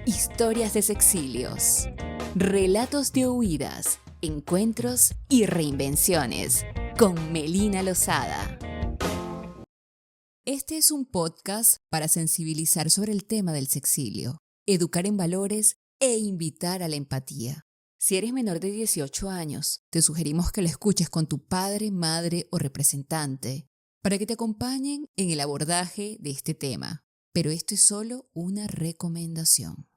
Historias de sexilios, relatos de huidas, encuentros y reinvenciones, con Melina Lozada. Este es un podcast para sensibilizar sobre el tema del sexilio, educar en valores e invitar a la empatía. Si eres menor de 18 años, te sugerimos que lo escuches con tu padre, madre o representante para que te acompañen en el abordaje de este tema. Pero esto es solo una recomendación.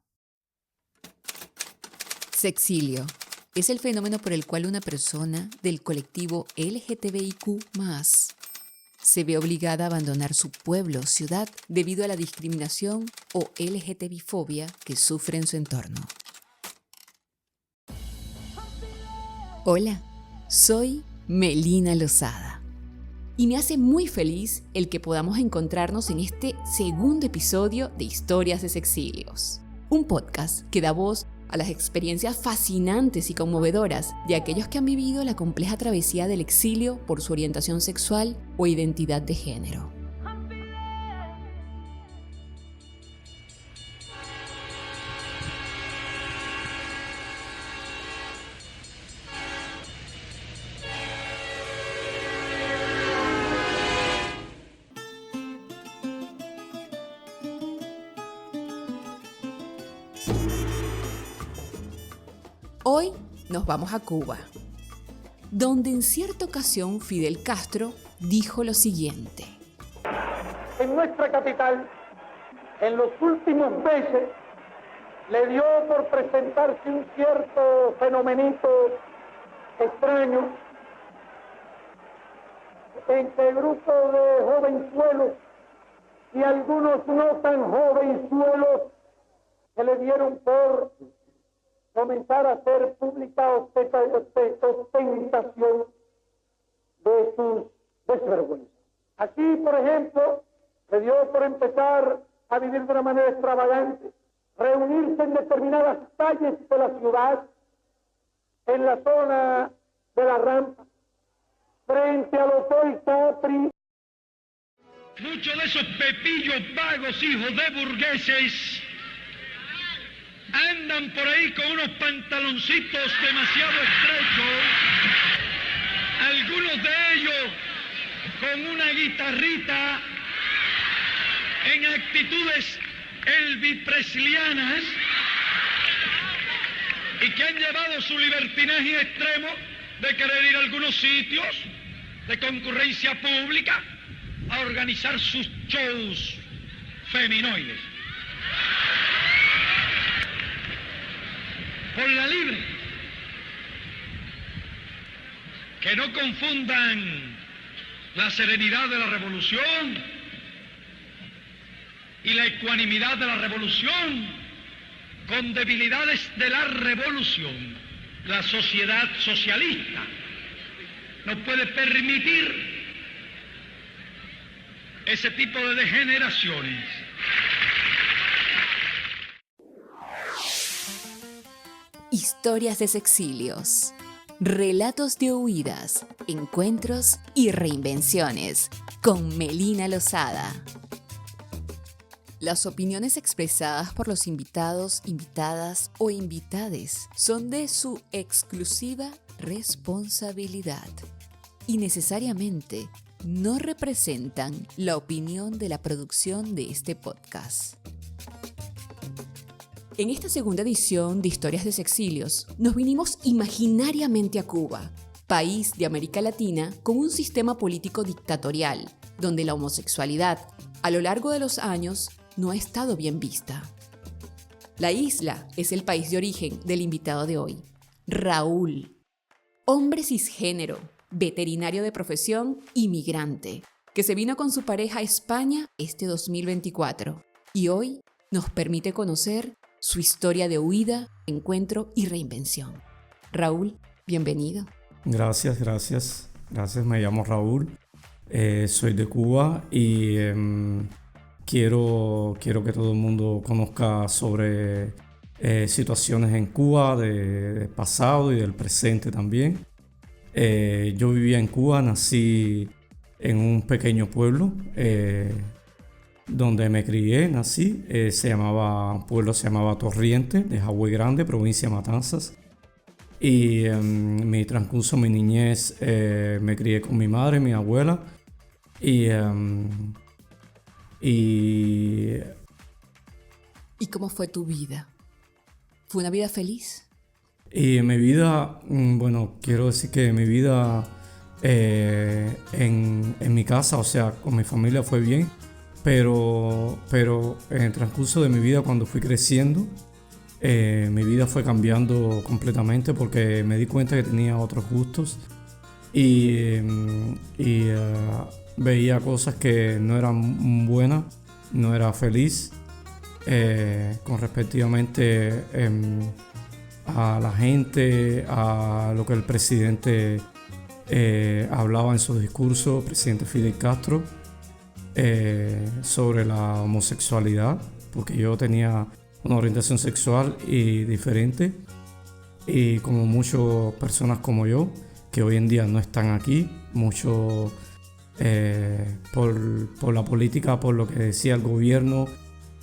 Sexilio es el fenómeno por el cual una persona del colectivo LGTBIQ+, se ve obligada a abandonar su pueblo o ciudad debido a la discriminación o LGTBifobia que sufre en su entorno. Hola, soy Melina Lozada y me hace muy feliz el que podamos encontrarnos en este segundo episodio de Historias de Sexilios, un podcast que da voz a las experiencias fascinantes y conmovedoras de aquellos que han vivido la compleja travesía del exilio por su orientación sexual o identidad de género. Hoy nos vamos a Cuba, donde en cierta ocasión Fidel Castro dijo lo siguiente. En nuestra capital, en los últimos meses, le dio por presentarse un cierto fenomenito extraño entre grupos de jovenzuelos y algunos no tan jovenzuelos que le dieron por comenzar a hacer pública ostentación de sus desvergüenzas. Aquí, por ejemplo, se dio por empezar a vivir de una manera extravagante, reunirse en determinadas calles de la ciudad, en la zona de la Rampa, frente al Hotel Capri. Muchos de esos pepillos vagos, hijos de burgueses, andan por ahí con unos pantaloncitos demasiado estrechos, algunos de ellos con una guitarrita en actitudes elvis-preslianas y que han llevado su libertinaje extremo de querer ir a algunos sitios de concurrencia pública a organizar sus shows feminoides. Por la libre, que no confundan la serenidad de la revolución y la ecuanimidad de la revolución con debilidades de la revolución. La sociedad socialista no puede permitir ese tipo de degeneraciones. Historias de sexilios, relatos de huidas, encuentros y reinvenciones, con Melina Lozada. Las opiniones expresadas por los invitados, invitadas o invitades son de su exclusiva responsabilidad y necesariamente no representan la opinión de la producción de este podcast. En esta segunda edición de Historias de Sexilios, nos vinimos imaginariamente a Cuba, país de América Latina con un sistema político dictatorial, donde la homosexualidad, a lo largo de los años, no ha estado bien vista. La isla es el país de origen del invitado de hoy, Raúl, hombre cisgénero, veterinario de profesión y migrante, que se vino con su pareja a España este 2024 y hoy nos permite conocer su historia de huida, encuentro y reinvención. Raúl, bienvenido. Gracias, me llamo Raúl, soy de Cuba y quiero que todo el mundo conozca sobre situaciones en Cuba del pasado y del presente también. Yo vivía en Cuba, nací en un pequeño pueblo donde me crié, nací. Un pueblo se llamaba Torriente, de Jagüey Grande, provincia de Matanzas. Y en mi transcurso, mi niñez, me crié con mi madre, mi abuela. Y ¿Y cómo fue tu vida? ¿Fue una vida feliz? Y mi vida, bueno, quiero decir que mi vida en mi casa, o sea, con mi familia fue bien, pero en el transcurso de mi vida, cuando fui creciendo, mi vida fue cambiando completamente porque me di cuenta que tenía otros gustos y veía cosas que no eran buenas, no era feliz con respectivamente a la gente, a lo que el presidente hablaba en su discurso, presidente Fidel Castro, sobre la homosexualidad, porque yo tenía una orientación sexual y diferente, y como muchas personas como yo, que hoy en día no están aquí, mucho por la política, por lo que decía el gobierno,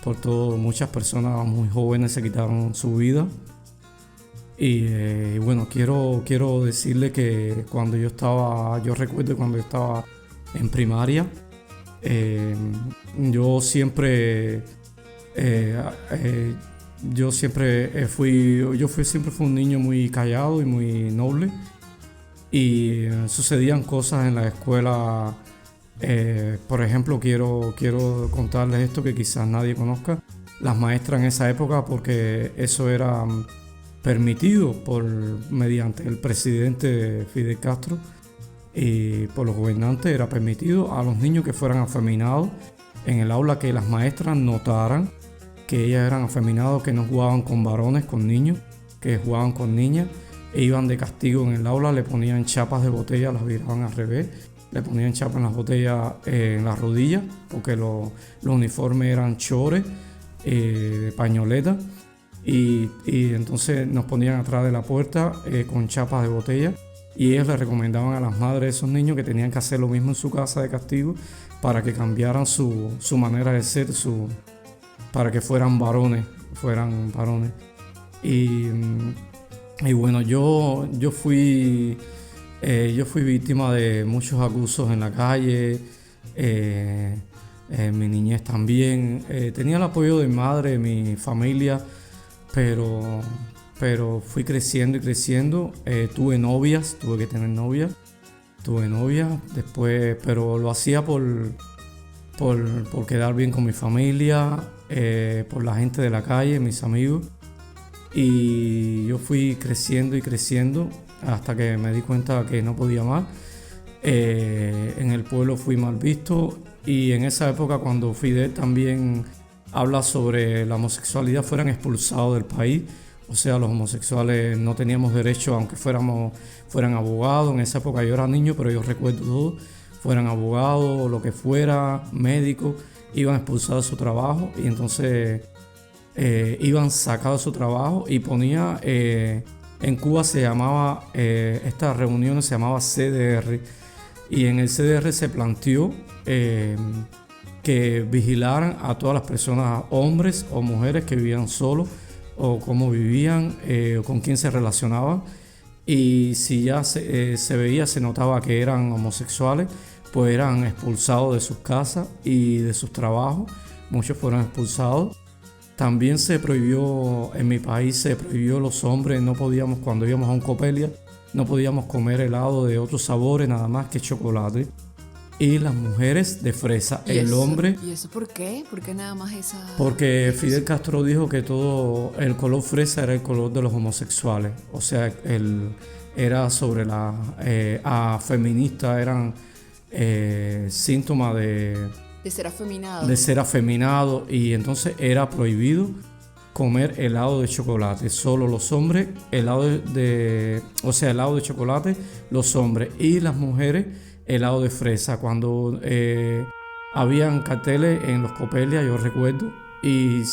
por todo, muchas personas muy jóvenes se quitaron su vida. Y bueno, quiero decirle que yo recuerdo cuando yo estaba en primaria, yo siempre fui un niño muy callado y muy noble, y sucedían cosas en la escuela. Por ejemplo, quiero contarles esto que quizás nadie conozca. Las maestras en esa época, porque eso era permitido mediante el presidente Fidel Castro y por los gobernantes, era permitido a los niños que fueran afeminados en el aula, que las maestras notaran que ellas eran afeminados, que no jugaban con varones, con niños, que jugaban con niñas, e iban de castigo en el aula, le ponían chapas de botella, las viraban al revés, le ponían chapas en las botellas en las rodillas, porque los uniformes eran chores de pañoleta. Y entonces nos ponían atrás de la puerta con chapas de botella, y ellos le recomendaban a las madres de esos niños que tenían que hacer lo mismo en su casa de castigo para que cambiaran su manera de ser, para que fueran varones. Y bueno, yo fui víctima de muchos abusos en la calle, mi niñez también. Tenía el apoyo de mi madre, de mi familia, pero fui creciendo y creciendo. Tuve que tener novias después, pero lo hacía por quedar bien con mi familia, por la gente de la calle, mis amigos. Y yo fui creciendo y creciendo hasta que me di cuenta que no podía más. En el pueblo fui mal visto, y en esa época, cuando Fidel también habla sobre la homosexualidad, fueran expulsados del país. O sea, los homosexuales no teníamos derecho, aunque fueran abogados. En esa época yo era niño, pero yo recuerdo todo. Fueran abogados o lo que fuera, médicos, iban expulsados de su trabajo, y entonces iban sacados de su trabajo, y ponía, en Cuba se llamaba, estas reuniones se llamaba CDR, y en el CDR se planteó que vigilaran a todas las personas, hombres o mujeres que vivían solos, o cómo vivían, o con quién se relacionaban, y si ya se notaba que eran homosexuales, pues eran expulsados de sus casas y de sus trabajos. Muchos fueron expulsados. También se prohibió, en mi país los hombres, no podíamos, cuando íbamos a un Copelia, no podíamos comer helado de otros sabores nada más que chocolate. Y las mujeres de fresa. ¿Y eso por qué? ¿Por qué nada más esa...? Porque Fidel Castro dijo que todo el color fresa era el color de los homosexuales. O sea, era sobre feministas, eran síntomas de ser afeminado. Y entonces era prohibido comer helado de chocolate. Solo los hombres, helado de chocolate, los hombres, y las mujeres helado de fresa. Cuando habían carteles en los Copelia, yo recuerdo, y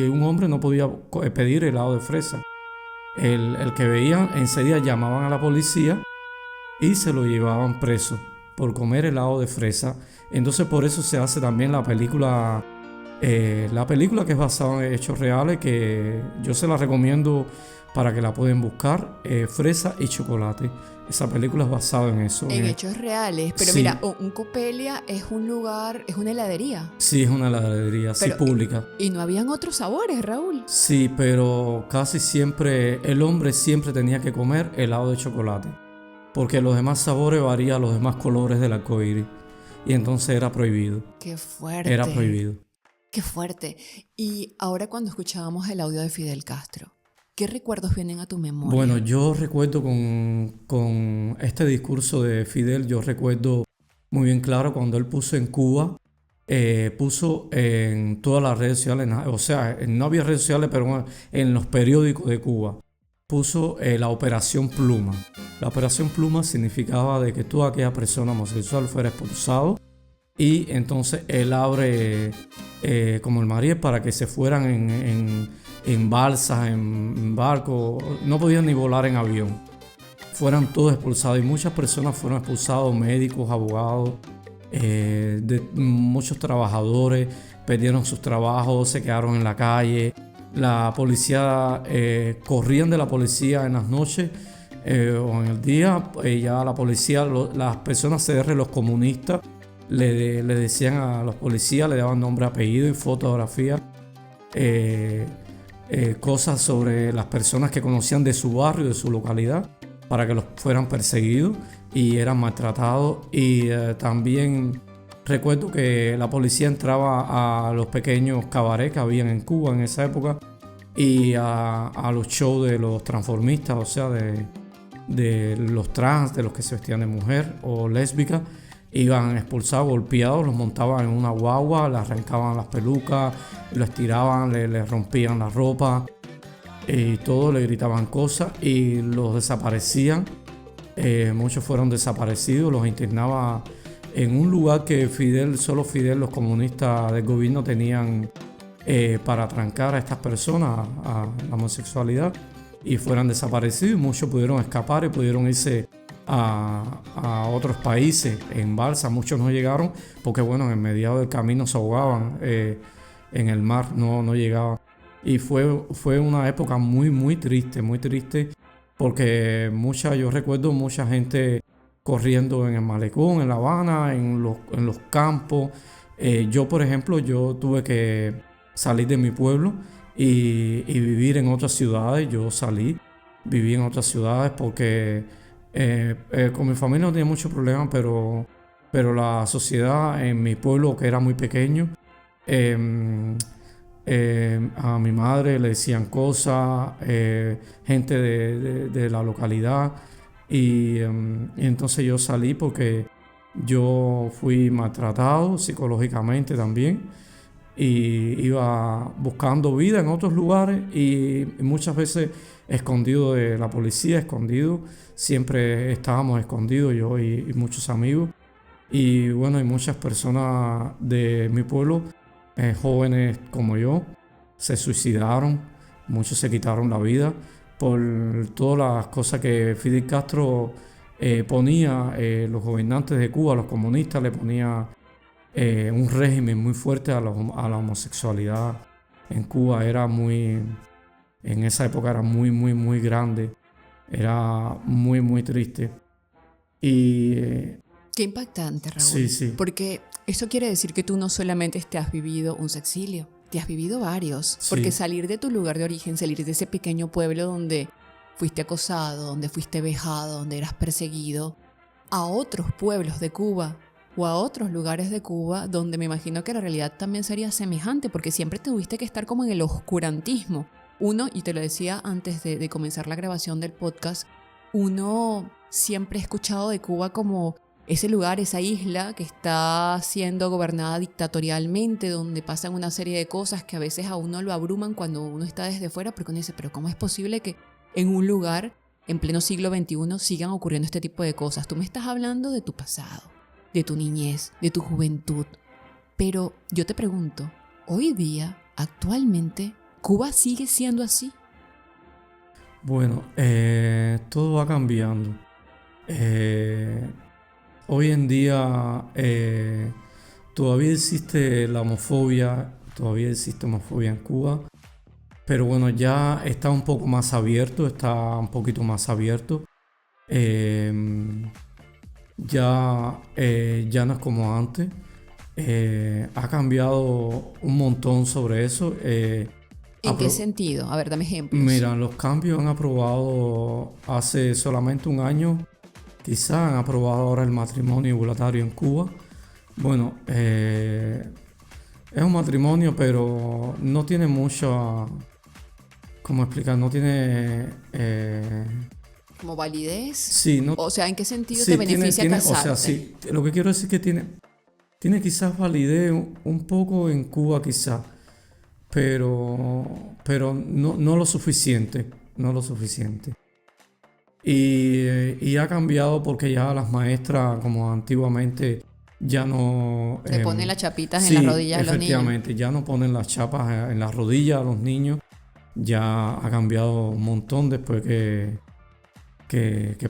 un hombre no podía pedir helado de fresa. El que veían enseguida llamaban a la policía y se lo llevaban preso por comer helado de fresa. Entonces por eso se hace también la película La película, que es basada en hechos reales, que yo se la recomiendo para que la pueden buscar, Fresa y Chocolate. Esa película es basada en eso. En hechos reales. Pero Sí. mira, un Copelia es un lugar, es una heladería. Sí, es una heladería, sí, Pero- pública. Y no habían otros sabores, Raúl. Sí, pero casi siempre el hombre siempre tenía que comer helado de chocolate, porque los demás sabores varían los demás colores del arco iris. Y entonces era prohibido. Qué fuerte. Era prohibido. Qué fuerte. Y ahora cuando escuchábamos el audio de Fidel Castro, ¿qué recuerdos vienen a tu memoria? Bueno, yo recuerdo con este discurso de Fidel, yo recuerdo muy bien claro cuando él puso en Cuba, puso en todas las redes sociales, o sea, no había redes sociales, pero en los periódicos de Cuba, puso la Operación Pluma. La Operación Pluma significaba de que toda aquella persona homosexual fuera expulsado, y entonces él abre como el Mariel para que se fueran en balsas, en barcos, no podían ni volar en avión. Fueran todos expulsados, y muchas personas fueron expulsados, médicos, abogados, muchos trabajadores perdieron sus trabajos, se quedaron en la calle. La policía, corrían de la policía en las noches o en el día, ya la policía, las personas CR, los comunistas, le decían a los policías, le daban nombre, apellido y fotografía, cosas sobre las personas que conocían de su barrio, de su localidad, para que los fueran perseguidos y eran maltratados. Y también recuerdo que la policía entraba a los pequeños cabarets que habían en Cuba en esa época, y a los shows de los transformistas, o sea, de los trans, de los que se vestían de mujer o lésbicas. Iban expulsados, golpeados, los montaban en una guagua, les arrancaban las pelucas, los tiraban, les rompían la ropa y todo, le gritaban cosas y los desaparecían. Muchos fueron desaparecidos, los internaba en un lugar que solo Fidel, los comunistas del gobierno tenían para trancar a estas personas a la homosexualidad, y fueran desaparecidos. Muchos pudieron escapar y pudieron irse a otros países en balsa. Muchos no llegaron porque, bueno, en el mediado del camino se ahogaban en el mar, no llegaban. Y fue una época muy, muy triste, porque yo recuerdo mucha gente corriendo en el malecón, en La Habana, en los campos. Yo, por ejemplo, yo tuve que salir de mi pueblo y vivir en otras ciudades. Viví en otras ciudades porque con mi familia no tenía mucho problema, pero la sociedad en mi pueblo, que era muy pequeño, a mi madre le decían cosas, gente de la localidad, y entonces yo salí porque yo fui maltratado psicológicamente también, y iba buscando vida en otros lugares, y muchas veces escondido de la policía, siempre estábamos escondidos, yo y muchos amigos. Y bueno, hay muchas personas de mi pueblo, jóvenes como yo, se suicidaron, muchos se quitaron la vida por todas las cosas que Fidel Castro ponía, los gobernantes de Cuba, los comunistas, le ponía un régimen muy fuerte a la homosexualidad en Cuba. En esa época era muy, muy, muy grande, era muy, muy triste. Y Qué impactante, Raúl. Sí, sí. Porque eso quiere decir que tú no solamente te has vivido un sexilio, te has vivido varios. Sí. Porque salir de tu lugar de origen, salir de ese pequeño pueblo donde fuiste acosado, donde fuiste vejado, donde eras perseguido, a otros pueblos de Cuba o a otros lugares de Cuba, donde me imagino que la realidad también sería semejante, porque siempre tuviste que estar como en el oscurantismo. Uno, y te lo decía antes de comenzar la grabación del podcast, uno siempre ha escuchado de Cuba como ese lugar, esa isla que está siendo gobernada dictatorialmente, donde pasan una serie de cosas que a veces a uno lo abruman cuando uno está desde fuera, porque uno dice, pero ¿cómo es posible que en un lugar en pleno siglo XXI sigan ocurriendo este tipo de cosas? Tú me estás hablando de tu pasado, de tu niñez, de tu juventud, pero yo te pregunto, hoy día, actualmente, ¿Cuba sigue siendo así? bueno, todo va cambiando. Hoy en día todavía existe la homofobia, todavía existe homofobia en Cuba. Pero bueno, ya está un poco más abierto, está un poquito más abierto. Ya no es como antes. Ha cambiado un montón sobre eso. ¿En qué sentido? A ver, dame ejemplos. Mira, los cambios han aprobado hace solamente un año. Quizás han aprobado ahora el matrimonio igualitario en Cuba. Bueno, es un matrimonio, pero no tiene mucha... ¿Cómo explicar? No tiene... ¿Como validez? Sí, no, O sea, ¿en qué sentido sí, te beneficia casarte? o sea, sí, lo que quiero decir es que tiene quizás validez un poco en Cuba, quizás, pero no lo suficiente, no lo suficiente. Y ha cambiado porque ya las maestras, como antiguamente, ya no... Te ponen las chapitas sí, en las rodillas de los niños. efectivamente, ya no ponen las chapas en las rodillas a los niños. Ya ha cambiado un montón después que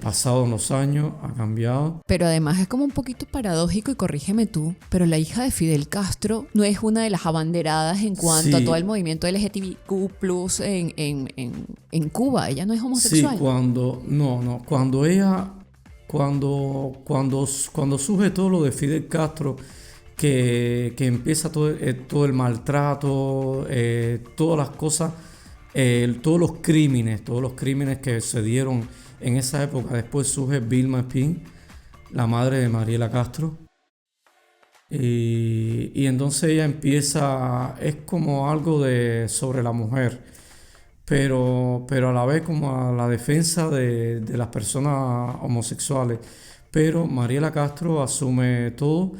pasados los años ha cambiado. Pero además es como un poquito paradójico, y corrígeme tú, pero la hija de Fidel Castro no es una de las abanderadas en cuanto a Sí. todo el movimiento LGTBQ+ en Cuba. Ella no es homosexual. Sí, cuando surge todo lo de Fidel Castro, que empieza todo el maltrato, todas las cosas, todos los crímenes que se dieron en esa época. Después surge Vilma Espín, la madre de Mariela Castro. Y entonces ella empieza, es como algo sobre la mujer, pero a la vez como a la defensa de las personas homosexuales. Pero Mariela Castro asume todo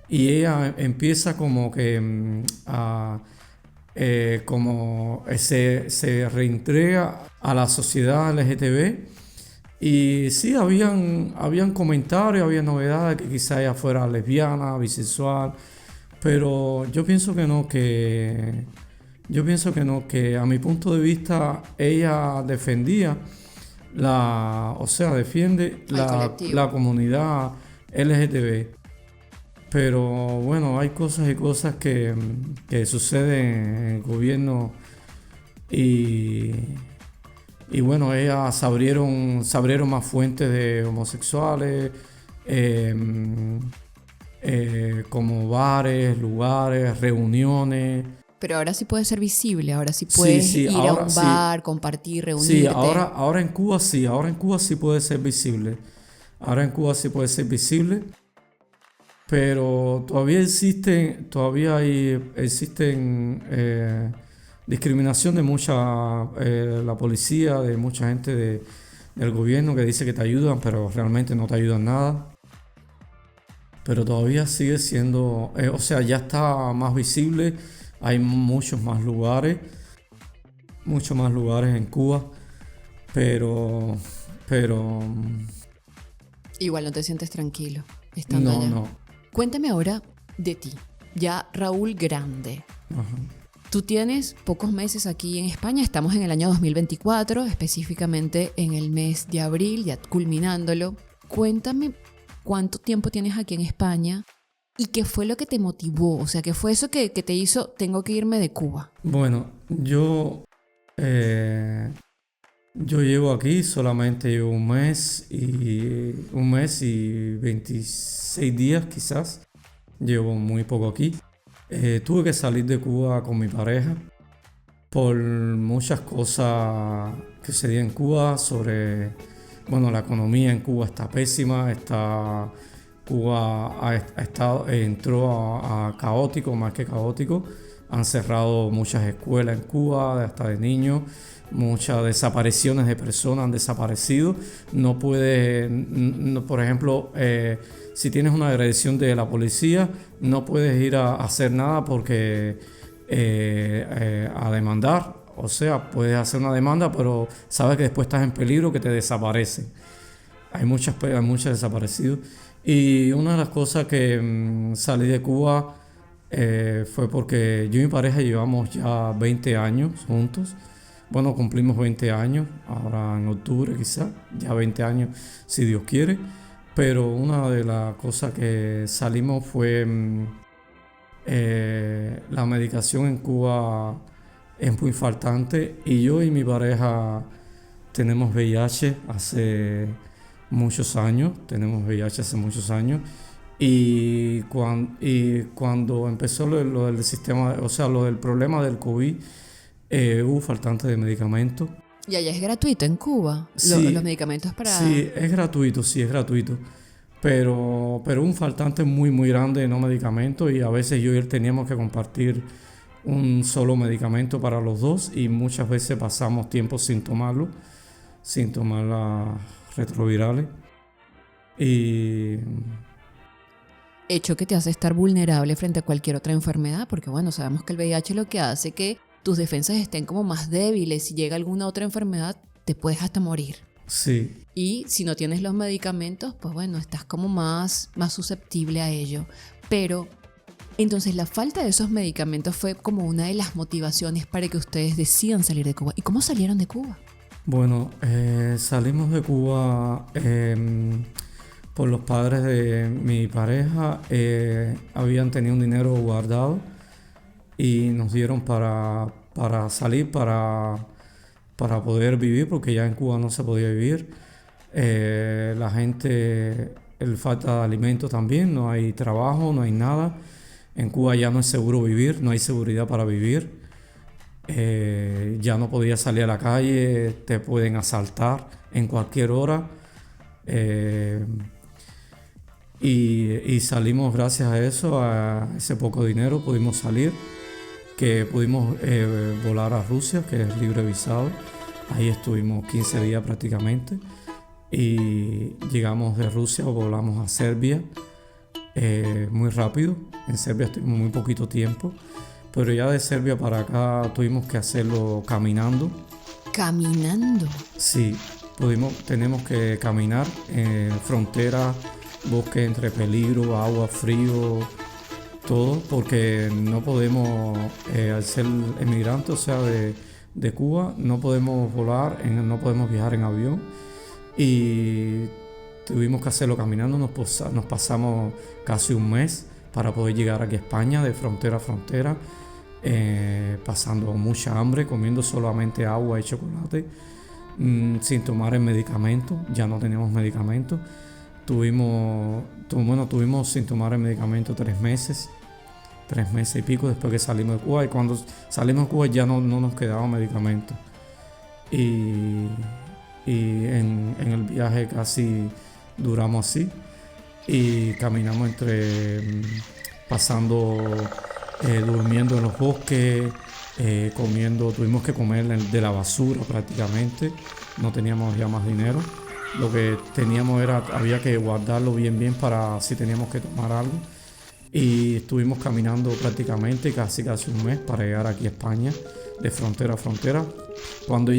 y ella empieza como que se reintegra a la sociedad LGTB. Y sí, habían comentarios, había novedades que quizá ella fuera lesbiana, bisexual, pero yo pienso que no, que a mi punto de vista ella defendía defiende Al colectivo. la comunidad LGTB. Pero bueno, hay cosas y cosas que suceden en el gobierno y bueno, ellas se abrieron más fuentes de homosexuales, como bares, lugares, reuniones. Pero ahora sí puede ser visible, ahora sí puedes ir a ahora un sí. bar, compartir, reunirte. Sí, ahora en Cuba sí puede ser visible. Ahora en Cuba sí puede ser visible. Pero todavía existen discriminación de la policía, de mucha gente del gobierno que dice que te ayudan, pero realmente no te ayudan nada. Pero todavía sigue siendo, ya está más visible, hay muchos más lugares en Cuba, pero Igual no te sientes tranquilo estando allá. no. Cuéntame ahora de ti, ya Raúl Grande. Ajá. Tú tienes pocos meses aquí en España, estamos en el año 2024, específicamente en el mes de abril, ya culminándolo. Cuéntame cuánto tiempo tienes aquí en España y qué fue lo que te motivó, o sea, qué fue eso que te hizo, tengo que irme de Cuba. Bueno, yo llevo aquí, solamente llevo un mes y 26 días quizás, llevo muy poco aquí. Tuve que salir de Cuba con mi pareja por muchas cosas que se dieron en Cuba la economía en Cuba está pésima, Cuba entró a caótico, más que caótico. Han cerrado muchas escuelas en Cuba, hasta de niños, muchas desapariciones de personas han desaparecido. Por ejemplo, si tienes una agresión de la policía, no puedes ir a hacer nada porque a demandar. O sea, puedes hacer una demanda, pero sabes que después estás en peligro, que te desaparecen. Hay muchos desaparecidos. Y una de las cosas que salí de Cuba fue porque yo y mi pareja llevamos ya 20 años juntos. Bueno, cumplimos 20 años, ahora en octubre quizás, ya 20 años si Dios quiere. Pero una de las cosas que salimos fue La medicación en Cuba es muy faltante y yo y mi pareja tenemos VIH hace muchos años, y cuando empezó lo del sistema, o sea, lo del problema del COVID, hubo faltante de medicamentos. Y allá es gratuito en Cuba, Sí, los medicamentos para... sí, es gratuito, pero un faltante muy, muy grande de no medicamentos y a veces yo y él teníamos que compartir un solo medicamento para los dos y muchas veces pasamos tiempo sin tomarlo, sin tomar las retrovirales y Hecho que te hace estar vulnerable frente a cualquier otra enfermedad, porque bueno, sabemos que el VIH lo que hace es que tus defensas estén como más débiles. Si llega alguna otra enfermedad, te puedes hasta morir. sí, Y si no tienes los medicamentos, pues bueno, estás como más susceptible a ello. Pero entonces la falta de esos medicamentos fue como una de las motivaciones para que ustedes decidan salir de Cuba. ¿Y cómo salieron de Cuba? bueno, salimos de Cuba por los padres de mi pareja, habían tenido un dinero guardado y nos dieron para salir, para poder vivir, porque ya en Cuba no se podía vivir. La gente, el falta de alimentos también, no hay trabajo, no hay nada. En Cuba ya no es seguro vivir, no hay seguridad para vivir. Ya no podías salir a la calle, te pueden asaltar en cualquier hora. Y salimos gracias a eso, a ese poco dinero, pudimos salir, que pudimos volar a Rusia, que es libre visado. Ahí estuvimos 15 días prácticamente y llegamos de Rusia, volamos a Serbia muy rápido. En Serbia estuvimos muy poquito tiempo, pero ya de Serbia para acá tuvimos que hacerlo caminando. Caminando. Sí, tenemos que caminar en frontera, bosque entre peligro, agua, frío, todo, porque no podemos, al ser emigrantes, o sea, de Cuba, no podemos volar, no podemos viajar en avión y tuvimos que hacerlo caminando. Nos pasamos casi un mes para poder llegar aquí a España, de frontera a frontera, pasando mucha hambre, comiendo solamente agua y chocolate, sin tomar el medicamento. Ya no teníamos medicamentos. Tuvimos sin tomar el medicamento 3 meses y pico después que salimos de Cuba, y cuando salimos de Cuba ya no nos quedaba medicamento y en el viaje casi duramos así y caminamos durmiendo en los bosques, comiendo, tuvimos que comer de la basura prácticamente, no teníamos ya más dinero. Lo que teníamos había que guardarlo bien para si teníamos que tomar algo. Y estuvimos caminando prácticamente casi un mes para llegar aquí a España, de frontera a frontera. Cuando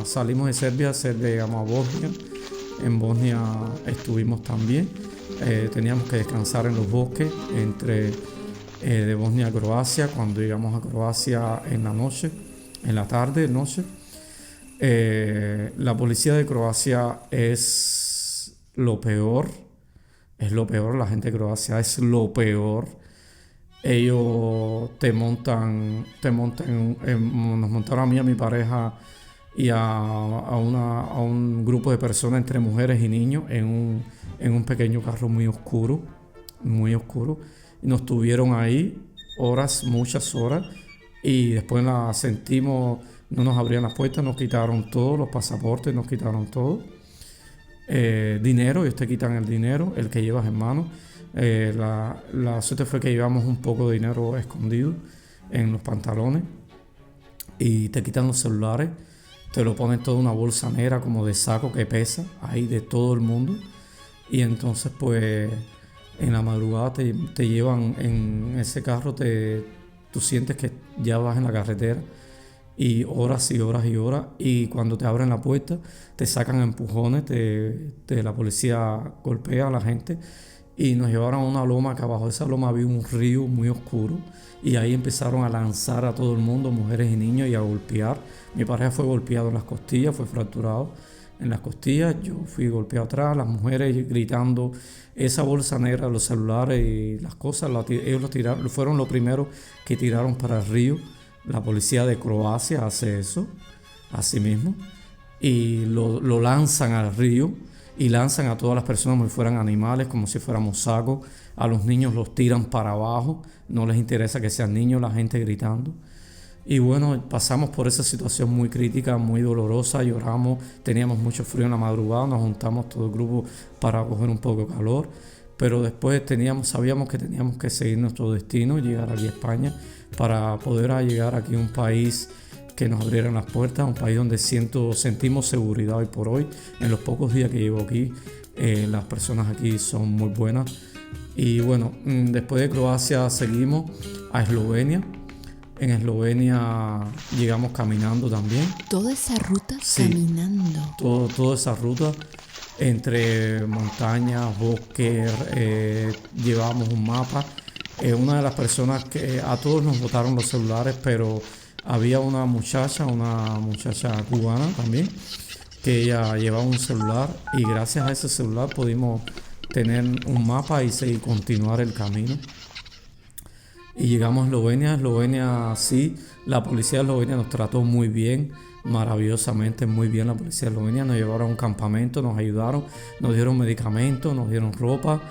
salimos de Serbia, llegamos a Bosnia. En Bosnia estuvimos también. Teníamos que descansar en los bosques de Bosnia a Croacia. Cuando llegamos a Croacia en la tarde. La policía de Croacia es lo peor, la gente de Croacia es lo peor. Ellos nos montaron a mí, a mi pareja y a un grupo de personas entre mujeres y niños en un pequeño carro muy oscuro, y nos tuvieron ahí muchas horas, y después sentimos. No nos abrían las puertas, nos quitaron todo, los pasaportes, nos quitaron todo. Dinero, ellos te quitan el dinero, el que llevas en mano. La suerte fue que llevamos un poco de dinero escondido en los pantalones y te quitan los celulares, te lo ponen toda una bolsa negra como de saco que pesa, ahí de todo el mundo. Y entonces pues en la madrugada te llevan en ese carro, tú sientes que ya vas en la carretera. Y horas, y cuando te abren la puerta te sacan a empujones, la policía golpea a la gente y nos llevaron a una loma, que abajo de esa loma había un río muy oscuro y ahí empezaron a lanzar a todo el mundo, mujeres y niños, y a golpear. Mi pareja fue golpeado en las costillas, fue fracturado en las costillas. Yo fui golpeado atrás, las mujeres gritando, esa bolsa negra, los celulares y las cosas, ellos lo tiraron, fueron los primeros que tiraron para el río. La policía de Croacia hace eso, así mismo, y lo lanzan al río y lanzan a todas las personas como si fueran animales, como si fuéramos sacos. A los niños los tiran para abajo, no les interesa que sean niños, la gente gritando. Y bueno, pasamos por esa situación muy crítica, muy dolorosa, lloramos, teníamos mucho frío en la madrugada, nos juntamos todo el grupo para coger un poco de calor, pero después sabíamos que teníamos que seguir nuestro destino, llegar aquí a España, para poder llegar aquí a un país que nos abrieran las puertas, un país donde sentimos seguridad hoy por hoy. En los pocos días que llevo aquí, las personas aquí son muy buenas. Y bueno, después de Croacia seguimos a Eslovenia. En Eslovenia llegamos caminando también. ¿Toda esa ruta Sí. caminando? Toda esa ruta entre montañas, bosques, llevamos un mapa. Una de las personas que a todos nos botaron los celulares, pero había una muchacha cubana también, que ella llevaba un celular y gracias a ese celular pudimos tener un mapa y continuar el camino. Y llegamos a Eslovenia. Eslovenia, sí, la policía de Eslovenia nos trató muy bien, maravillosamente muy bien. La policía de Eslovenia nos llevaron a un campamento, nos ayudaron, nos dieron medicamentos, nos dieron ropa,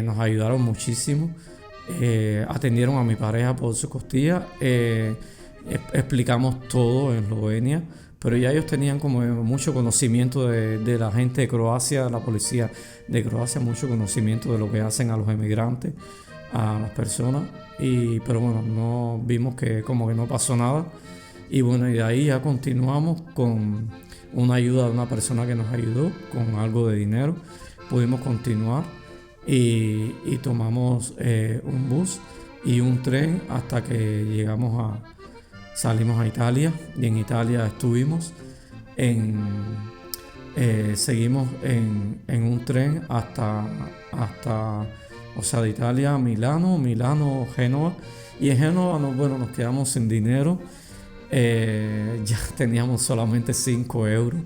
nos ayudaron muchísimo. Atendieron a mi pareja por su costilla. Explicamos todo en Eslovenia, pero ya ellos tenían como mucho conocimiento de la gente de Croacia, la policía de Croacia, mucho conocimiento de lo que hacen a los emigrantes, a las personas. Pero bueno, no vimos que como que no pasó nada. Y bueno, y de ahí ya continuamos con una ayuda de una persona que nos ayudó con algo de dinero. Pudimos continuar y tomamos un bus y un tren hasta que salimos a Italia, y en Italia estuvimos seguimos en un tren hasta o sea, de Italia a Milano, Génova, y en Génova nos quedamos sin dinero. Ya teníamos solamente 5 euros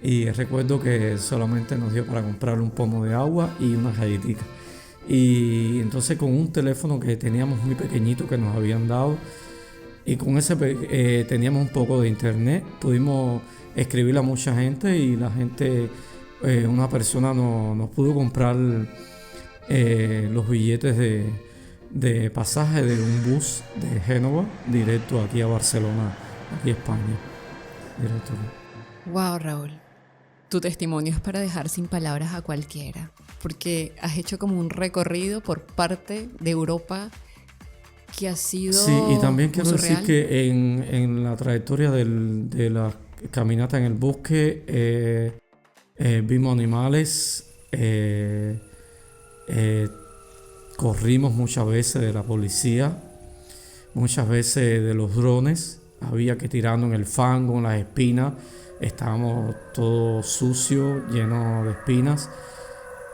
y recuerdo que solamente nos dio para comprar un pomo de agua y unas galletitas. Y entonces con un teléfono que teníamos muy pequeñito que nos habían dado, y con ese teníamos un poco de internet, pudimos escribirle a mucha gente y la gente, una persona nos pudo comprar los billetes de pasaje de un bus de Génova directo aquí a Barcelona, aquí a España. Directo aquí. Wow, Raúl. Tu testimonio es para dejar sin palabras a cualquiera, porque has hecho como un recorrido por parte de Europa que ha sido Sí, y también quiero decir surreal. que en la trayectoria de la caminata en el bosque vimos animales, corrimos muchas veces de la policía, muchas veces de los drones, había que tirando en el fango, en las espinas, estábamos todos sucios, llenos de espinas,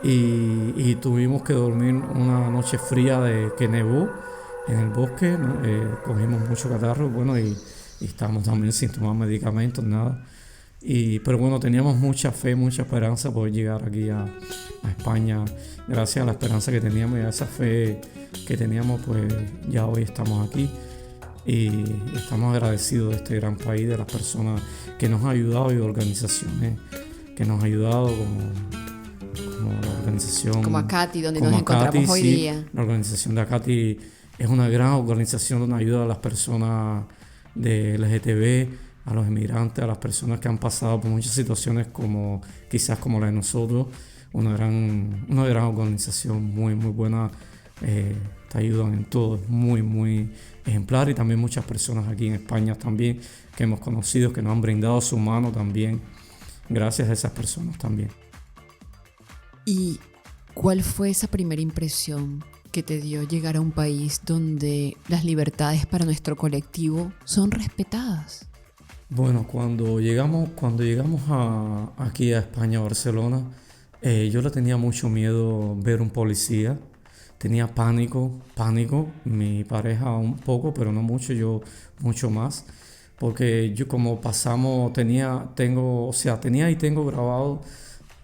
y tuvimos que dormir una noche fría que nevó en el bosque, ¿no? Cogimos mucho catarro, bueno, y estábamos también sin tomar medicamentos, nada. Pero bueno, teníamos mucha fe, mucha esperanza por llegar aquí a España. Gracias a la esperanza que teníamos y a esa fe que teníamos, pues ya hoy estamos aquí y estamos agradecidos de este gran país, de las personas que nos han ayudado y de organizaciones que nos han ayudado como la organización... Como Acati, donde como nos encontramos Acati, hoy sí. día. La organización de Acati es una gran organización donde ayuda a las personas de LGTB, a los inmigrantes, a las personas que han pasado por muchas situaciones quizás como la de nosotros. Una gran organización muy buena, te ayudan en todo, es muy ejemplar, y también muchas personas aquí en España también que hemos conocido, que nos han brindado su mano también, gracias a esas personas también. ¿Y cuál fue esa primera impresión que te dio llegar a un país donde las libertades para nuestro colectivo son respetadas? Bueno, cuando llegamos aquí a España, a Barcelona, yo le tenía mucho miedo ver un policía. Tenía pánico, mi pareja un poco, pero no mucho, yo mucho más, porque yo como pasamos, tenía y tengo grabado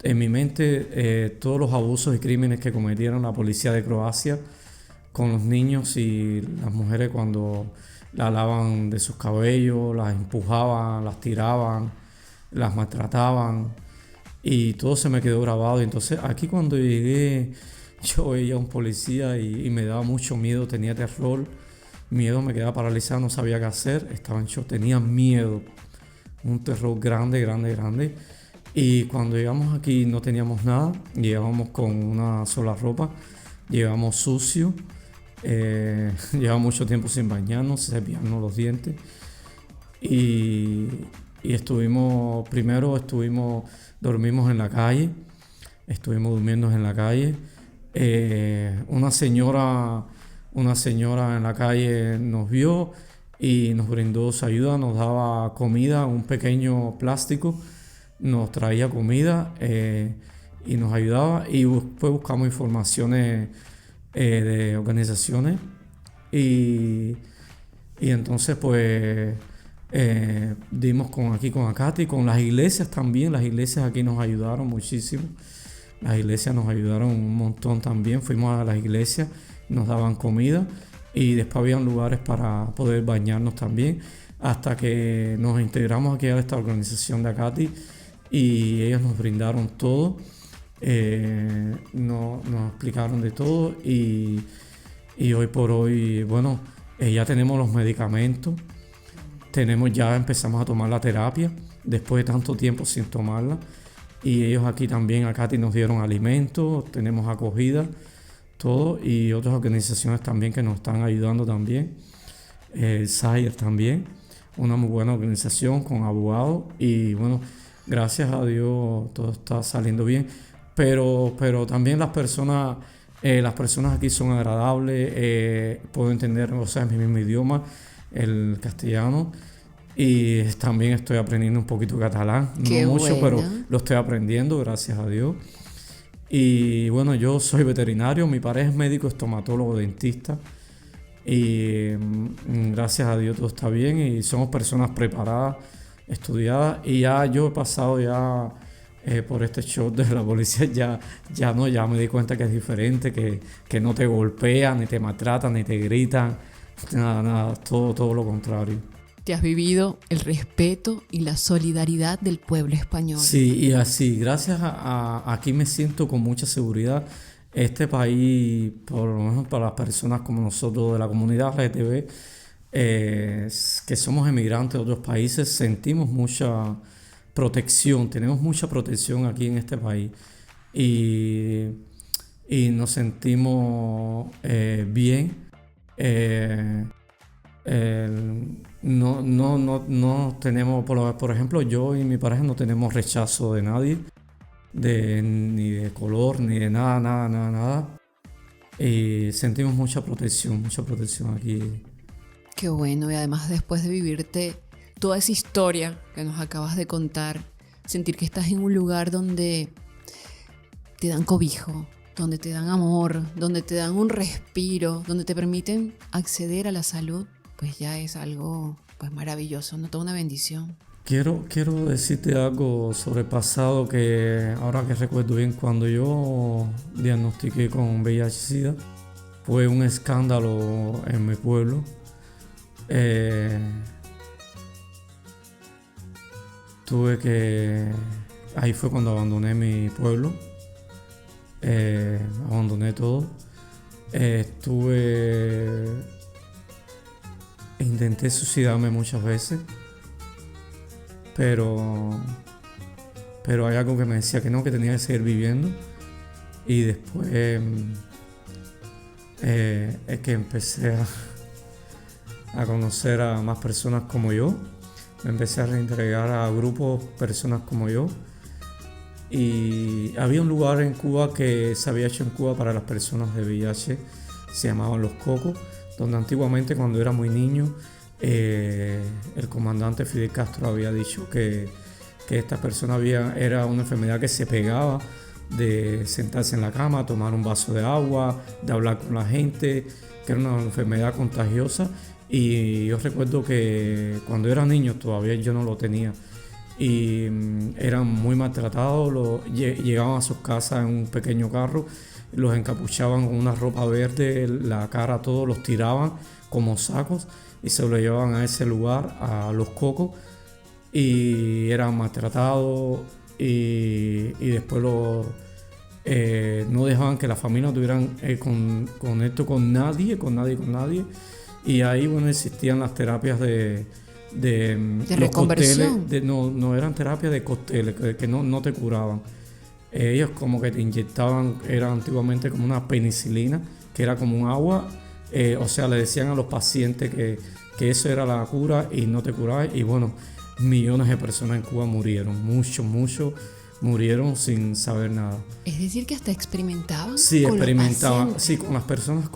en mi mente todos los abusos y crímenes que cometieron la policía de Croacia con los niños y las mujeres cuando la alaban de sus cabellos, las empujaban, las tiraban, las maltrataban y todo se me quedó grabado. Y entonces aquí cuando llegué yo veía a un policía y me daba mucho miedo, tenía terror, miedo, me quedaba paralizado, no sabía qué hacer, estaba en shock, tenía miedo, un terror grande, grande, grande. Y cuando llegamos aquí no teníamos nada, llegábamos con una sola ropa, llegamos sucios, llevamos mucho tiempo sin bañarnos, sin cepillarnos los dientes. Y dormimos en la calle, estuvimos durmiendo en la calle. Una señora en la calle nos vio y nos brindó su ayuda, nos daba comida, un pequeño plástico, nos traía comida y nos ayudaba. Y después buscamos informaciones de organizaciones y entonces pues dimos con Acati, con las iglesias también. Las iglesias aquí nos ayudaron muchísimo. Las iglesias nos ayudaron un montón también. Fuimos a las iglesias, nos daban comida y después habían lugares para poder bañarnos también, hasta que nos integramos aquí a esta organización de Acati y ellos nos brindaron todo, nos explicaron de todo y hoy por hoy, bueno, ya tenemos los medicamentos, empezamos a tomar la terapia después de tanto tiempo sin tomarla. Y ellos aquí también, Acati, nos dieron alimentos, tenemos acogida, todo, y otras organizaciones también que nos están ayudando también. El SAIR también, una muy buena organización con abogados, y bueno, gracias a Dios todo está saliendo bien. Pero también las personas aquí son agradables, puedo entender, o sea, en mi mismo idioma, el castellano. Y también estoy aprendiendo un poquito catalán, Qué no mucho, bueno. pero lo estoy aprendiendo, gracias a Dios. Y bueno, yo soy veterinario, mi pareja es médico, estomatólogo, dentista. Y gracias a Dios todo está bien y somos personas preparadas, estudiadas. Y ya yo he pasado por este shock de la policía, ya me di cuenta que es diferente, que no te golpean, ni te maltratan, ni te gritan, nada, todo lo contrario. Te has vivido el respeto y la solidaridad del pueblo español. Sí, y así, gracias a aquí me siento con mucha seguridad. Este país, por lo menos para las personas como nosotros de la comunidad LGTB, que somos emigrantes de otros países, sentimos mucha protección, tenemos mucha protección aquí en este país y nos sentimos bien. No tenemos, por ejemplo, yo y mi pareja no tenemos rechazo de nadie, ni de color, ni de nada. Y sentimos mucha protección aquí. Qué bueno, y además después de vivirte toda esa historia que nos acabas de contar, sentir que estás en un lugar donde te dan cobijo, donde te dan amor, donde te dan un respiro, donde te permiten acceder a la salud, pues ya es algo pues maravilloso, ¿no? Toda una bendición. Quiero decirte algo sobre el pasado que ahora que recuerdo bien, cuando yo diagnostiqué con VIH-Sida, fue un escándalo en mi pueblo. Ahí fue cuando abandoné mi pueblo, abandoné todo. Intenté suicidarme muchas veces, pero hay algo que me decía que no, que tenía que seguir viviendo. Y después es que empecé a conocer a más personas como yo. Me empecé a reintegrar a grupos, personas como yo. Y había un lugar en Cuba que se había hecho en Cuba para las personas de VIH, se llamaban Los Cocos, donde antiguamente cuando era muy niño el comandante Fidel Castro había dicho que esta persona era una enfermedad que se pegaba de sentarse en la cama, tomar un vaso de agua, de hablar con la gente, que era una enfermedad contagiosa Y yo recuerdo que cuando era niño todavía yo no lo tenía. Y eran muy maltratados, llegaban a sus casas en un pequeño carro, los encapuchaban con una ropa verde, la cara, todos los tiraban como sacos y se los llevaban a ese lugar, a Los Cocos, y eran maltratados y después no dejaban que la familia tuvieran con nadie. Y ahí, bueno, existían las terapias de los reconversión. cócteles, no eran terapias de cócteles, que no te curaban. Ellos como que te inyectaban, era antiguamente como una penicilina, que era como un agua, o sea, le decían a los pacientes que eso era la cura y no te curaba. Y bueno, millones de personas en Cuba murieron, muchos murieron sin saber nada. Es decir, que hasta experimentaban. Sí, con experimentaban, los sí, con las personas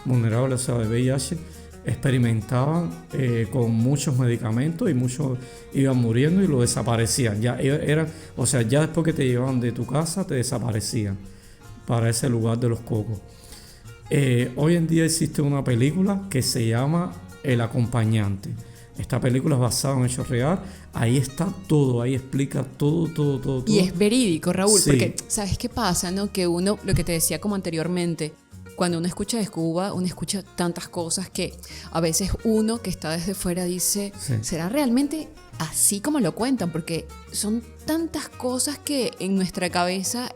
vulnerables, o sea, de VIH, experimentaban con muchos medicamentos y muchos iban muriendo y lo desaparecían. Ya después que te llevaban de tu casa, te desaparecían para ese lugar de Los Cocos. Hoy en día existe una película que se llama El Acompañante. Esta película es basada en hechos reales. Ahí está todo, ahí explica todo. Y es verídico, Raúl, Sí. porque ¿sabes qué pasa, no? Que uno, lo que te decía como anteriormente, cuando uno escucha de Cuba, uno escucha tantas cosas que a veces uno que está desde fuera dice, Sí. ¿será realmente así como lo cuentan? Porque son tantas cosas que en nuestra cabeza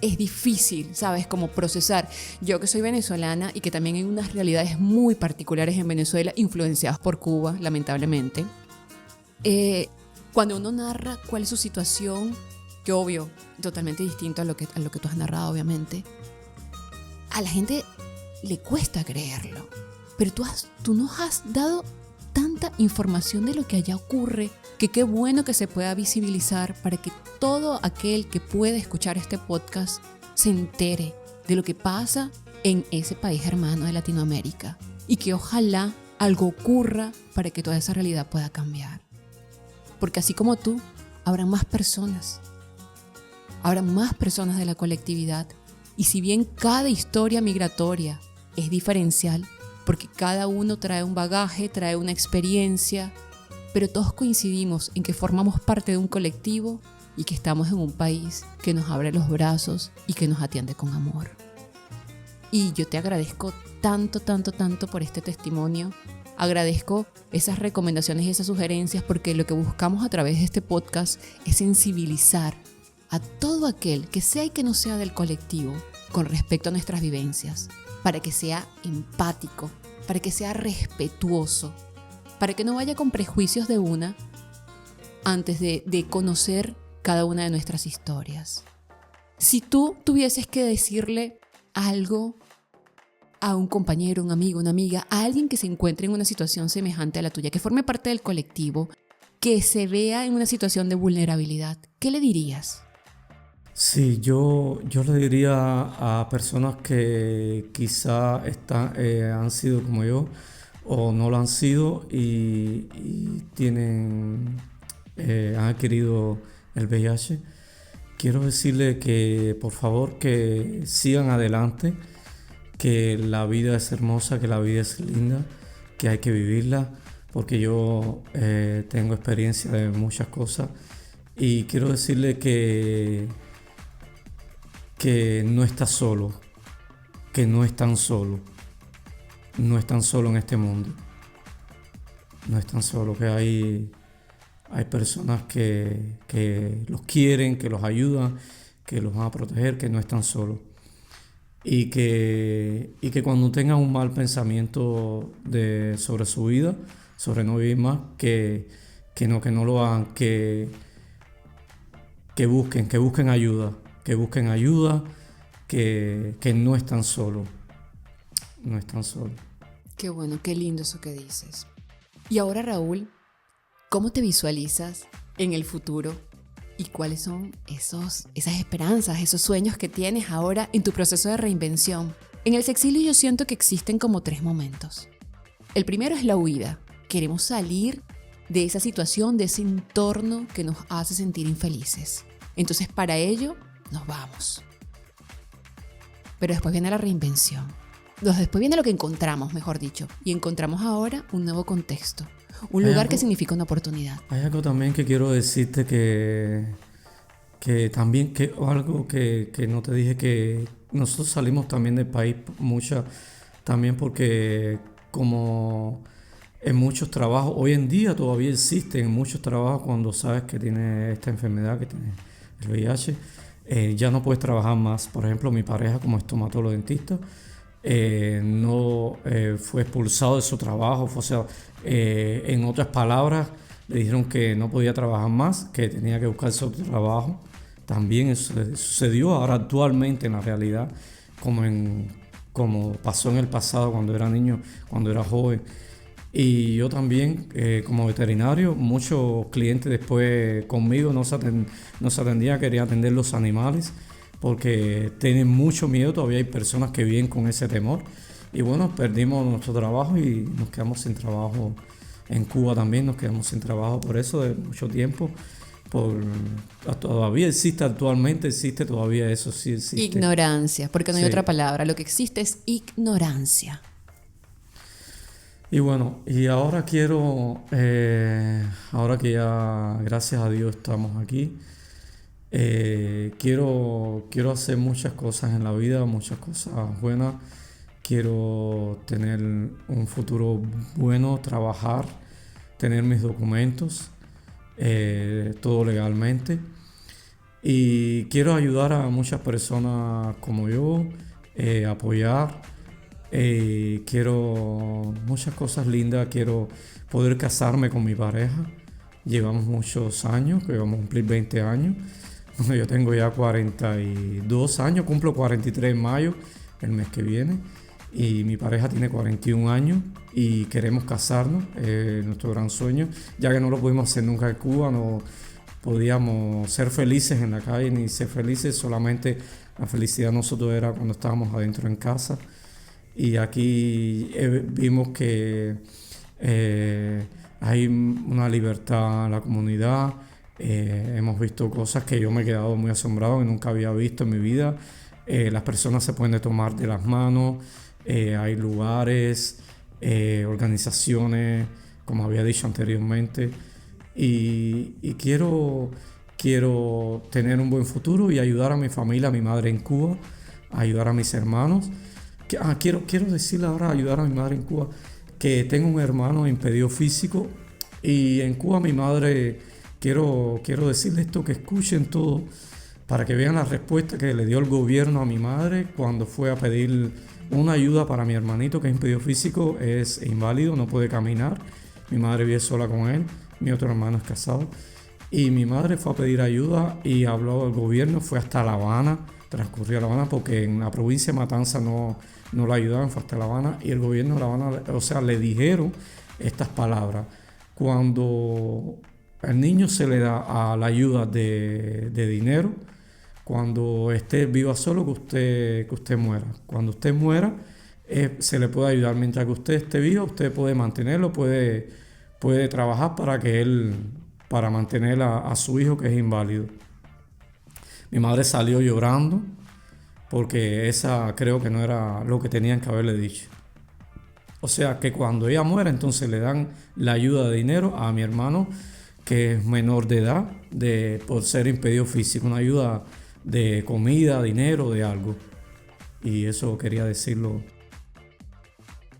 es difícil, ¿sabes? Como procesar. Yo que soy venezolana y que también hay unas realidades muy particulares en Venezuela, influenciadas por Cuba, lamentablemente. Cuando uno narra cuál es su situación, que obvio, totalmente distinto a lo que tú has narrado, obviamente, a la gente le cuesta creerlo. Pero tú nos has dado tanta información de lo que allá ocurre, que qué bueno que se pueda visibilizar para que todo aquel que pueda escuchar este podcast se entere de lo que pasa en ese país hermano de Latinoamérica y que ojalá algo ocurra para que toda esa realidad pueda cambiar. Porque así como tú, habrá más personas de la colectividad. Y si bien cada historia migratoria es diferencial, porque cada uno trae un bagaje, trae una experiencia, pero todos coincidimos en que formamos parte de un colectivo y que estamos en un país que nos abre los brazos y que nos atiende con amor. Y yo te agradezco tanto por este testimonio. Agradezco esas recomendaciones y esas sugerencias, porque lo que buscamos a través de este podcast es sensibilizar a todo aquel que sea y que no sea del colectivo con respecto a nuestras vivencias, para que sea empático, para que sea respetuoso, para que no vaya con prejuicios de una antes de conocer cada una de nuestras historias. Si tú tuvieses que decirle algo a un compañero, un amigo, una amiga, a alguien que se encuentre en una situación semejante a la tuya, que forme parte del colectivo, que se vea en una situación de vulnerabilidad, ¿qué le dirías? Sí, yo le diría a personas que quizá han sido como yo o no lo han sido y han adquirido el VIH. Quiero decirle que por favor que sigan adelante, que la vida es hermosa, que la vida es linda, que hay que vivirla, porque yo tengo experiencia de muchas cosas y quiero decirle que no estás solo, que no están solo en este mundo, no están solos, que hay personas que los quieren, que los ayudan, que los van a proteger, que no están solos. Y que cuando tengan un mal pensamiento sobre su vida, sobre no vivir más, que no lo hagan, que busquen ayuda, que no están solos. No están solos. Qué bueno, qué lindo eso que dices. Y ahora, Raúl, ¿cómo te visualizas en el futuro? ¿Y cuáles son esas esperanzas, esos sueños que tienes ahora en tu proceso de reinvención? En el Sexilio yo siento que existen como 3 momentos. El primero es la huida. Queremos salir de esa situación, de ese entorno que nos hace sentir infelices. Entonces, para ello, nos vamos. Pero después viene la reinvención. después viene lo que encontramos, mejor dicho. Y encontramos ahora un nuevo contexto. Un Hay lugar algo- que significa una oportunidad. Hay algo también que quiero decirte que también, algo que no te dije, que nosotros salimos también del país también porque como en muchos trabajos, hoy en día todavía existen muchos trabajos cuando sabes que tienes esta enfermedad, que tienes el VIH, ya no puedes trabajar más. Por ejemplo, mi pareja como estomatólogo dentista no fue expulsado de su trabajo, o sea, en otras palabras, le dijeron que no podía trabajar más, que tenía que buscarse otro trabajo. También eso sucedió ahora actualmente en la realidad, como pasó en el pasado cuando era niño, cuando era joven. Y yo también, como veterinario, muchos clientes después conmigo no se atendían, querían atender los animales porque tienen mucho miedo. Todavía hay personas que viven con ese temor. Y bueno, perdimos nuestro trabajo y nos quedamos sin trabajo. En Cuba también nos quedamos sin trabajo por eso de mucho tiempo. Todavía existe todavía eso, sí existe. Ignorancia, porque no hay Sí. otra palabra. Lo que existe es ignorancia. Y bueno, y ahora ahora que ya gracias a Dios estamos aquí, quiero hacer muchas cosas en la vida, muchas cosas buenas. Quiero tener un futuro bueno, trabajar, tener mis documentos, todo legalmente. Y quiero ayudar a muchas personas como yo, apoyar. Quiero muchas cosas lindas, quiero poder casarme con mi pareja. Llevamos muchos años, que vamos a cumplir 20 años. Bueno, yo tengo ya 42 años, cumplo 43 en mayo, el mes que viene. Y mi pareja tiene 41 años y queremos casarnos, nuestro gran sueño. Ya que no lo pudimos hacer nunca en Cuba, no podíamos ser felices en la calle ni ser felices, solamente la felicidad de nosotros era cuando estábamos adentro en casa. Y aquí vimos que hay una libertad en la comunidad. Hemos visto cosas que yo me he quedado muy asombrado, que nunca había visto en mi vida. Las personas se pueden tomar de las manos. Hay lugares, organizaciones, como había dicho anteriormente. Y quiero tener un buen futuro y ayudar a mi familia, a mi madre en Cuba, ayudar a mis hermanos. Quiero decirle ahora, ayudar a mi madre en Cuba, que tengo un hermano impedido físico y en Cuba mi madre, quiero decirle esto, que escuchen todo para que vean la respuesta que le dio el gobierno a mi madre cuando fue a pedir una ayuda para mi hermanito que es impedido físico, es inválido, no puede caminar. Mi madre vive sola con él, mi otro hermano es casado. Y mi madre fue a pedir ayuda y habló al gobierno, fue hasta La Habana, transcurrió a La Habana porque en la provincia de Matanza no la ayudaban, fue hasta La Habana. Y el gobierno de La Habana, o sea, le dijeron estas palabras: cuando al niño se le da a la ayuda de dinero, cuando esté viva solo, que usted muera. Cuando usted muera, se le puede ayudar. Mientras que usted esté vivo, usted puede mantenerlo, puede trabajar para mantener a su hijo que es inválido. Mi madre salió llorando porque esa creo que no era lo que tenían que haberle dicho. O sea que cuando ella muera, entonces le dan la ayuda de dinero a mi hermano, que es menor de edad, por ser impedido físico, una ayuda de comida, dinero, de algo. Y eso quería decirlo.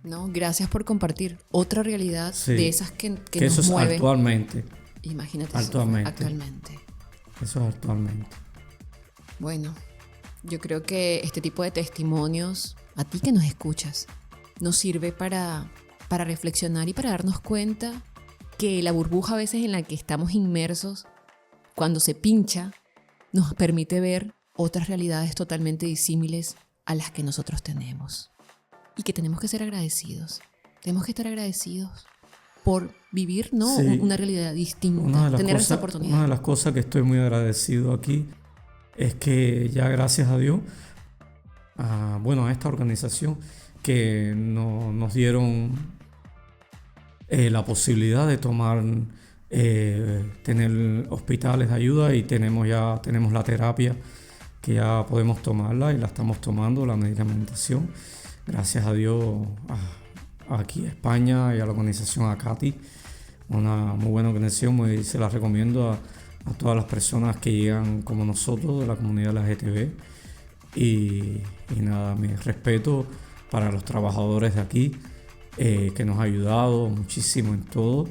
No, gracias por compartir otra realidad Sí, de esas que que nos eso es mueven. actualmente. Imagínate eso, Actualmente. Eso es actualmente. Bueno, yo creo que este tipo de testimonios, a ti que nos escuchas, nos sirve para reflexionar y para darnos cuenta que la burbuja a veces en la que estamos inmersos, cuando se pincha, nos permite ver otras realidades totalmente disímiles a las que nosotros tenemos. Y que tenemos que ser agradecidos. Tenemos que estar agradecidos por vivir, ¿no? Sí. Una realidad distinta, tener esa oportunidad. Una de las cosas que estoy muy agradecido aquí es que ya gracias a Dios, a esta organización que nos dieron la posibilidad de tener hospitales de ayuda, y tenemos la terapia que ya podemos tomarla y la estamos tomando, la medicamentación. gracias a Dios, aquí a España y a la organización ACATI, una muy buena organización, se la recomiendo a todas las personas que llegan como nosotros de la comunidad LGTB. Y nada, mi respeto para los trabajadores de aquí, que nos ha ayudado muchísimo en todo,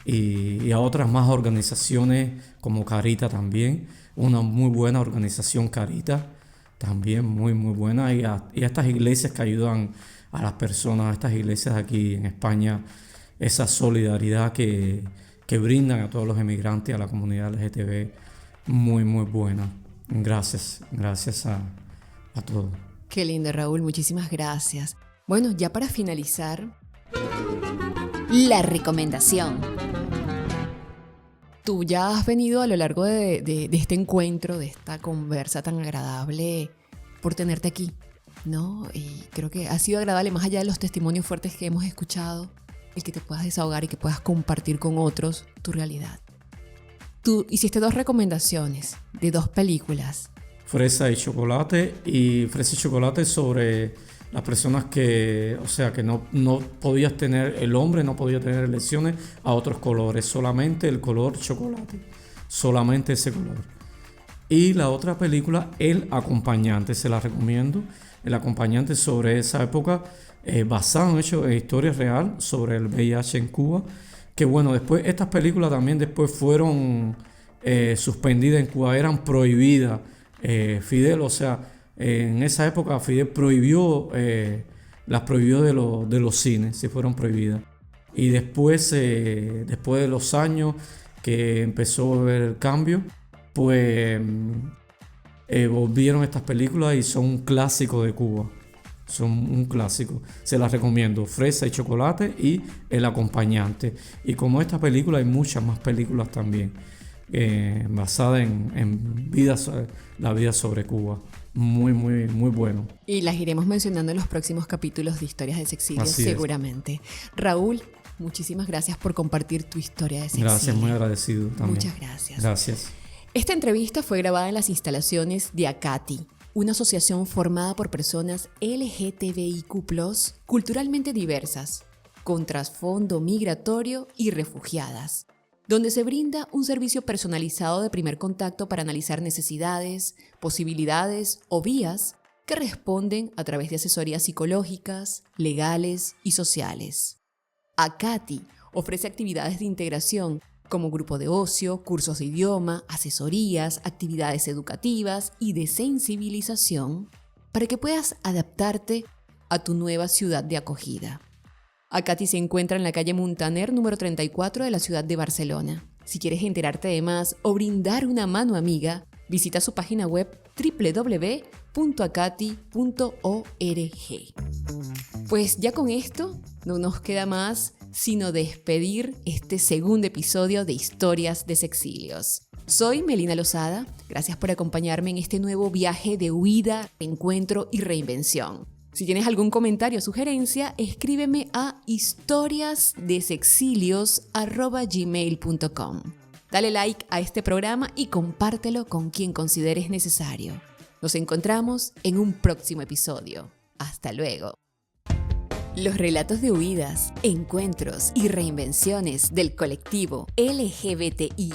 y a otras más organizaciones como Carita también, una muy buena organización Carita, también muy buena, y a estas iglesias que ayudan a las personas, a estas iglesias aquí en España, esa solidaridad que brindan a todos los emigrantes, a la comunidad LGTB, muy buena. Gracias a todos. Qué lindo, Raúl, muchísimas gracias. Bueno, ya para finalizar, la recomendación. Tú ya has venido a lo largo de este encuentro, de esta conversa tan agradable, por tenerte aquí, ¿no? Y creo que ha sido agradable, más allá de los testimonios fuertes que hemos escuchado, el que te puedas desahogar y que puedas compartir con otros tu realidad. Tú hiciste 2 recomendaciones de 2 películas. Fresa y chocolate sobre las personas que no podías tener, el hombre no podía tener elecciones a otros colores, solamente el color chocolate, solamente ese color. Y la otra película, El Acompañante, se la recomiendo. El Acompañante, sobre esa época, basado en hechos, en historia real sobre el VIH en Cuba, que bueno, después estas películas también después fueron suspendidas en Cuba, eran prohibidas. Fidel, en esa época Fidel las prohibió de los cines, se fueron prohibidas. Y después de los años que empezó a haber el cambio, pues volvieron estas películas y son un clásico de Cuba. Son un clásico. Se las recomiendo. Fresa y chocolate y El Acompañante. Y como esta película hay muchas más películas también. Basada en la vida sobre Cuba. Muy bueno. Y las iremos mencionando en los próximos capítulos de Historias de Sexilio, seguramente. Raúl, muchísimas gracias por compartir tu historia de sexilio. Gracias, muy agradecido también. Muchas gracias. Gracias. Esta entrevista fue grabada en las instalaciones de ACATI, una asociación formada por personas LGTBIQ+, culturalmente diversas, con trasfondo migratorio y refugiadas, donde se brinda un servicio personalizado de primer contacto para analizar necesidades, posibilidades o vías que responden a través de asesorías psicológicas, legales y sociales. ACATI ofrece actividades de integración como grupo de ocio, cursos de idioma, asesorías, actividades educativas y de sensibilización para que puedas adaptarte a tu nueva ciudad de acogida. ACATI se encuentra en la calle Muntaner número 34 de la ciudad de Barcelona. Si quieres enterarte de más o brindar una mano amiga, visita su página web www.acati.org. Pues ya con esto no nos queda más sino despedir este segundo episodio de Historias de Sexilios. Soy Melina Lozada, gracias por acompañarme en este nuevo viaje de huida, encuentro y reinvención. Si tienes algún comentario o sugerencia, escríbeme a historiasdesexilios@gmail.com. Dale like a este programa y compártelo con quien consideres necesario. Nos encontramos en un próximo episodio. Hasta luego. Los relatos de huidas, encuentros y reinvenciones del colectivo LGBTIQ+,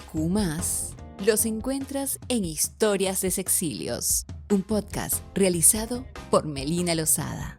los encuentras en Historias de Sexilios, un podcast realizado por Melina Lozada.